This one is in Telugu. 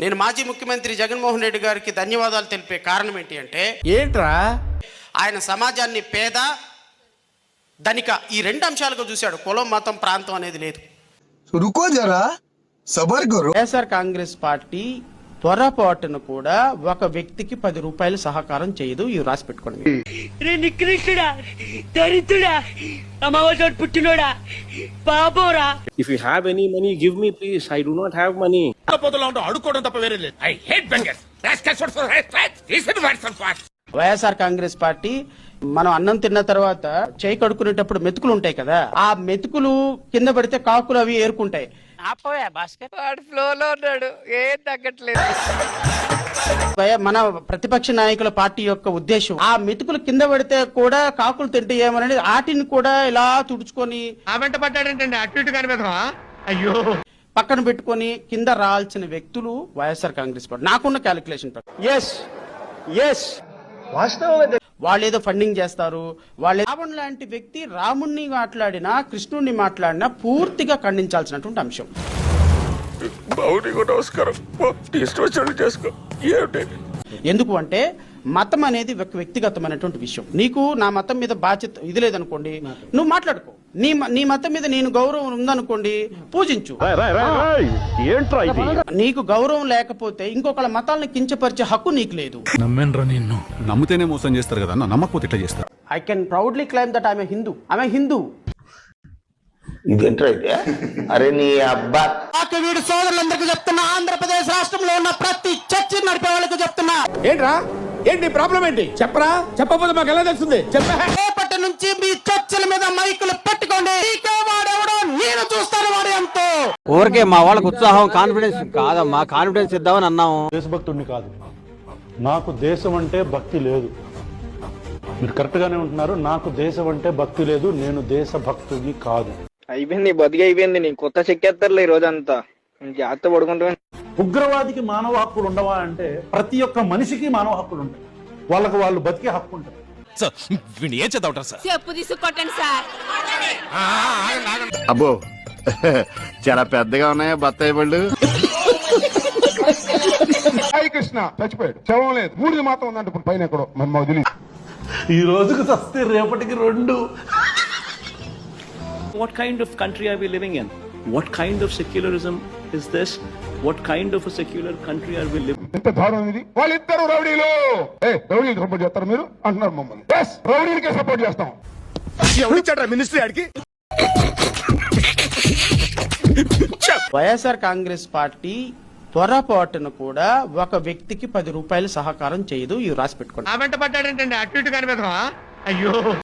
నేను మాజీ ముఖ్యమంత్రి జగన్మోహన్ రెడ్డి గారికి ధన్యవాదాలు తెలిపే కారణం ఏంటి అంటే, ఏంట్రా ఆయన సమాజాన్ని పేద ధనిక ఈ రెండు అంశాలుగా చూశాడు. కులం మతం ప్రాంతం అనేది లేదు. రుకో జరా సబర్ కరో. వైఎస్ఆర్ కాంగ్రెస్ పార్టీ పొరపాటును కూడా ఒక వ్యక్తికి 10 రూపాయలు సహకారం చేయదు. ఇవి రాసి పెట్టుకోండి. నికృష్టుడా, దరిద్రుడా, అమావాస్య పుట్టినోడా, పాపోరా. If you have any money, give me, please. I do not have money. అడుక్కోవడం తప్ప వేరే లేదు. I hate beggars. Rascals for respect. This is worse than what. YSR Congress party మనం అన్నం తిన్న తర్వాత చేయి కడుక్కునేటప్పుడు మెతుకులు ఉంటాయి కదా, ఆ మెతుకులు కింద పడితే కాకులు అవి ఏరుకుంటాయి. ఫ్లోలో ఉన్నాడు, ఏం తగ్గట్లేదు. మన ప్రతిపక్ష నాయకుల పార్టీ యొక్క ఉద్దేశం ఆ మెతుకులు కింద పడితే కూడా కాకులు తింటే ఏమనేది వాటిని కూడా ఇలా తుడుచుకొని ఆ వెంట పడ్డాడంటే అటు ఇటు కనిపెడతావా? అయ్యో, పక్కన పెట్టుకొని కింద రాల్సిన వ్యక్తులు వైఎస్ఆర్ కాంగ్రెస్ పార్టీ. నాకున్న క్యాలిక్యులేషన్ వాళ్ళు ఏదో ఫండింగ్ చేస్తారు. వాళ్ళు రావణ్ లాంటి వ్యక్తి రాముణ్ణి మాట్లాడినా కృష్ణుణ్ణి మాట్లాడినా పూర్తిగా ఖండించాల్సినటువంటి అంశం. ఎందుకు అంటే మతం అనేది ఒక వ్యక్తిగతమైనటువంటి విషయం. నీకు నా మతం మీద బాధ్యత ఇది లేదనుకోండి, నువ్వు మాట్లాడుకో. నీ మతం మీద నేను గౌరవం ఉందనుకోండి, పూజించు. నీకు గౌరవం లేకపోతే ఇంకొకళ్ళ మతాలను కించపరిచే హక్కు నీకు లేదు. నిన్ను నమ్మితేనే మోసం చేస్తారు కదా, నమ్మకపోతే ఇట్లా చేస్తారు. I can proudly claim that I'm Hindu. ఇదేంట్రా అయితే? అరే నీ అబ్బా, వీడి సోదరులందరికీ చెప్తున్నా, ఆంధ్రప్రదేశ్ రాష్ట్రంలో ఉన్న ప్రతి చర్చ నడిపే వాళ్ళకి చెప్తున్నా. ఏంట్రా ఏంటి ప్రాబ్లం ఏంటి? చెప్పరా, చెప్పకపోతే మాకు ఎలా తెలుస్తుంది? రేపటి నుంచి మీ చర్చల మీద మైకులు పెట్టుకోండి. వాడెవడో నేను చూస్తాను, వాడు ఎంతో. ఊరికే మా వాళ్ళకి ఉత్సాహం, కాన్ఫిడెన్స్ కాదమ్మా, కాన్ఫిడెన్స్ ఇద్దామని అన్నాము. దేశభక్తుడిని కాదు, నాకు దేశం అంటే భక్తి లేదు. మీరు కరెక్ట్ గానే ఉంటున్నారు. నాకు దేశం అంటే భక్తి లేదు, నేను దేశభక్తుడిని కాదు. అయిపోయింది, బతికి అయిపోయింది. నీ కొత్త చెక్కేస్తారులే ఈ రోజంతా. జాగ్రత్త పడుకుంటా. ఉగ్రవాదికి మానవ హక్కులు ఉండవా అంటే ప్రతి ఒక్క మనిషికి మానవ హక్కులు ఉంటాయి. వాళ్ళకు వాళ్ళు బతికే హక్కు ఉంటుంది. ఏం చదవటం సార్? చెప్పు తీసుకొట్టండి సార్. అబ్బో చాలా పెద్దగా ఉన్నాయా బత్తాయి పళ్ళు? సాయి కృష్ణ చచ్చిపోయాడు, శవం లేదు, బూడిద మాత్రం ఉందంటే ఇప్పుడు పైన ఎక్కడో మరి మాకు తెలియదు. ఈ రోజుకు చస్తే రేపటికి 2. What kind of country are we living in? What kind of secularism is this? What kind of a secular country are we living in? ఎంత దారుణం ఇది! వాళ్ళిద్దరు రౌడీలు. రౌడీలు సపోర్ట్ చేస్తారు మీరు అంటున్నారు మమ్మల్ని. రౌడీలకే సపోర్ట్ చేస్తాం. ఎవరిచ్చాడ్రా మినిస్ట్రీ ఆడికి? వైఎస్ఆర్ కాంగ్రెస్ పార్టీ పొరపాటును కూడా ఒక వ్యక్తికి 10 రూపాయలు సహకారం చేయదు. ఇవి రాసి పెట్టుకోండి. ఆ వెంట పడ్డాడంటే అటు ఇటు కనిపెడతావా? అయ్యో.